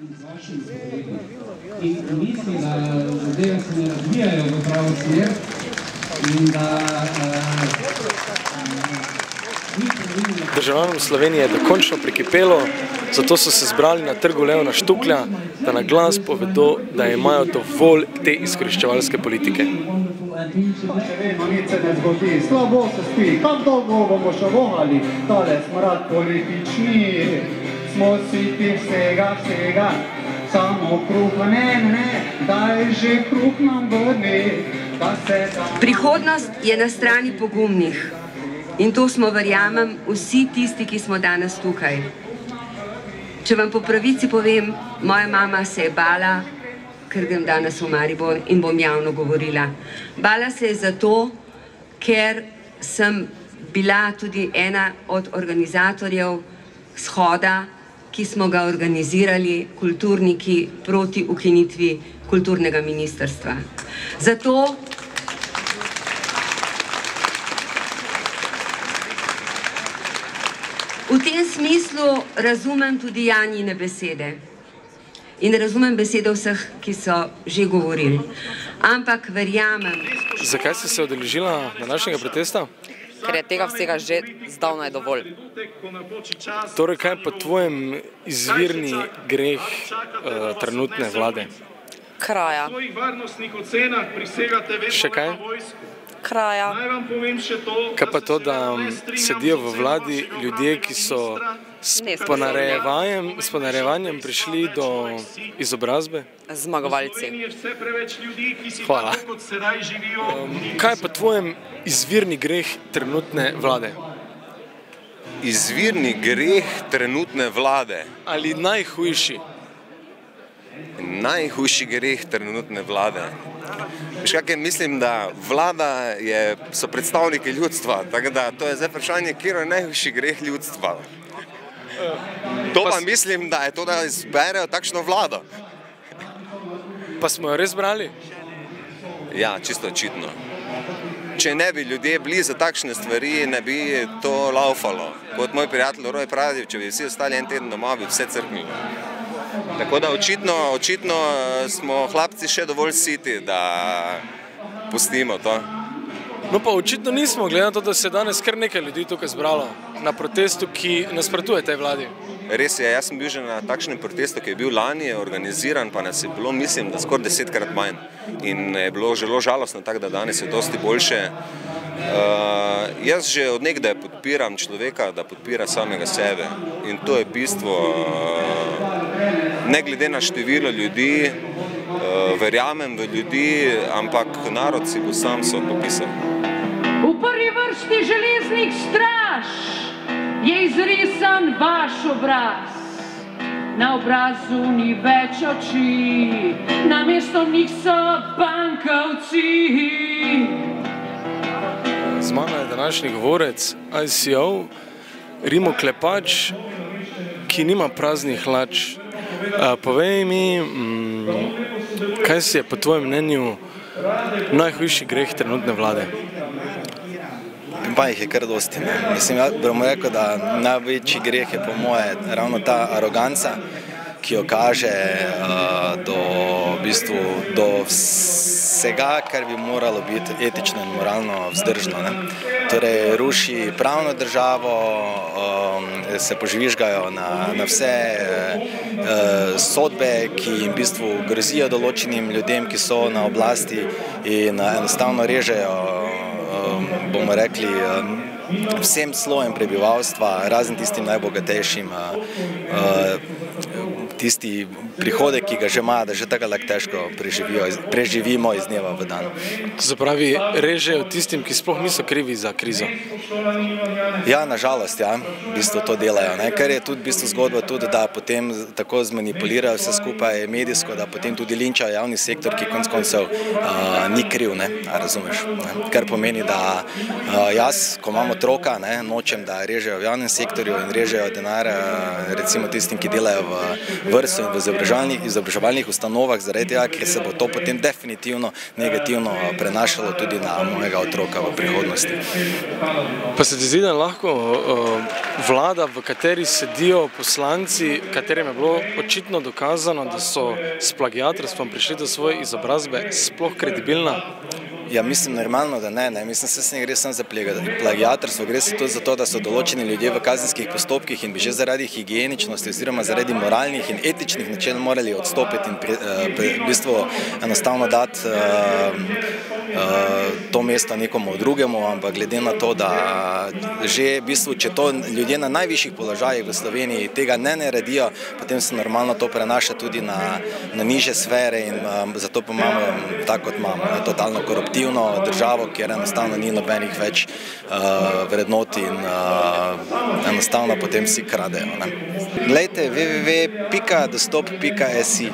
In mislim, da zadeve se ne razvijajo v pravo smer in da Državljanom Slovenije je dokončno prekipelo, zato so se zbrali na trgu Leona Štuklja, da na glas povedo, da imajo dovolj te izkoriščevalske politike. Vedno nič se ne zgodi, slabo se spi, kako dolgo bomo še vohali, tale smrad politični, smo siti vsega, samo kruh, ne, daj že kruh nam vrni, da se da... Prihodnost je na strani pogumnih in to smo, verjamem, vsi tisti, ki smo danes tukaj. Če vam po pravici povem, moja mama se je bala, ker grem danes v Maribor in bom javno govorila. Bala se je zato, ker sem bila tudi ena od organizatorjev shoda, ki smo ga organizirali kulturniki proti ukinitvi kulturnega ministrstva. Zato v tem smislu razumem tudi Janjine besede in razumem besede vseh, ki so že govorili. Ampak verjamem... Zakaj si se udeležila današnjega protesta? Ker je tega vsega že zdavnaj dovolj. Torej, kaj je po tvojem izvirni greh trenutne vlade? Kraja. Še kaj? Kraja. Kaj pa to, da sedijo v vladi ljudje, ki so s ponarejevanjem prišli do izobrazbe? Zmagovalci. Hvala. Kaj je po tvojem izvirni greh trenutne vlade? Izvirni greh trenutne vlade? Ali najhujši? Najhujši greh trenutne vlade? Veš kakaj, mislim, da vlada so predstavniki ljudstva, tako da to je zdaj vprašanje, kjer je najhujši greh ljudstva. To pa mislim, da je to, da izberejo takšno vlado. Pa smo jo res brali? Ja, čisto očitno. Če ne bi ljudje bili za takšne stvari, ne bi to laufalo. Kot moj prijatelj Roj pravi, če bi vsi ostali en teden doma, bi vse crknilo. Tako da očitno smo hlapci še dovolj siti, da pustimo to. No pa očitno nismo, glede na to, da se je danes kar nekaj ljudi tukaj zbralo na protestu, ki nasprotuje tej vladi. Res je, jaz sem bil že na takšnem protestu, ki je bil lani organiziran, pa nas je bilo, mislim, da skoraj 10-krat manj. In je bilo zelo žalostno, tako da danes je dosti boljše. Jaz že od nekdaj podpiram človeka, da podpira samega sebe. In to je bistvo, ne glede na število ljudi, verjamem v ljudi, ampak narod si bo sam so popisal. V prvi vrsti železnih straž je izrisan vaš obraz. Na obrazu ni več oči, namesto njih so bankovci. Z mano je današnji govorec ICO, Rimo Klepač, ki nima praznih hlač. Povej mi, kaj si je po tvojem mnenju najhujši greh trenutne vlade? Pa jih je kar dosti. Mislim, ja bom rekel, da največji greh je po moje ravno ta aroganca, ki jo kaže do vsega, kar bi moralo biti etično in moralno vzdržno. Torej, ruši pravno državo, se požvižgajo na vse sodbe, ki jim v bistvu grozijo določenim ljudem, ki so na oblasti in enostavno režejo, bomo rekli, vsem slojem prebivalstva, razen tistim najbogatejšim, tisti prihodek, ki ga že ima, da že tako težko preživimo iz dneva v dan. To se pravi, režejo tistim, ki sploh niso krivi za krizo? Ja, nažalost, ja, v bistvu to delajo. Ker je tudi v bistvu zgodba tudi, da potem tako zmanipulirajo vse skupaj medijsko, da potem tudi linčajo javni sektor, ki konec koncev ni kriv, razumeš. Kar pomeni, da jaz, ko imam otroka, nočem, da režejo v javnem sektorju in režejo denar recimo tistim, ki delajo v vrtcev in v izobraževalnih ustanovah, zaradi tega, ker se bo to potem definitivno negativno prenašalo tudi na mojega otroka v prihodnosti. Pa se ti zdi, da lahko vlada, v kateri sedijo poslanci, katerim je bilo očitno dokazano, da so s plagiatorstvom prišli do svoje izobrazbe, sploh kredibilna? Ja, mislim normalno, da ne. Mislim, se ne gre samo za plagiatorstvo, gre se tudi za to, da so določeni ljudje v kazenskih postopkih in bi že zaradi higieničnosti oziroma zaradi moralnih in etičnih načel morali odstopiti in v bistvu enostavno dati to mesto nekomu drugemu, ampak glede na to, da že v bistvu, če to ljudje na najvišjih položajih v Sloveniji tega ne naredijo, potem se normalno to prenaša tudi na nižje sfere in zato pa imamo tako, kot imamo, totalno koruptivno državo, kjer enostavno ni nobenih več vrednot in enostavno potem vsi kradejo. Glejte, www.dostop.si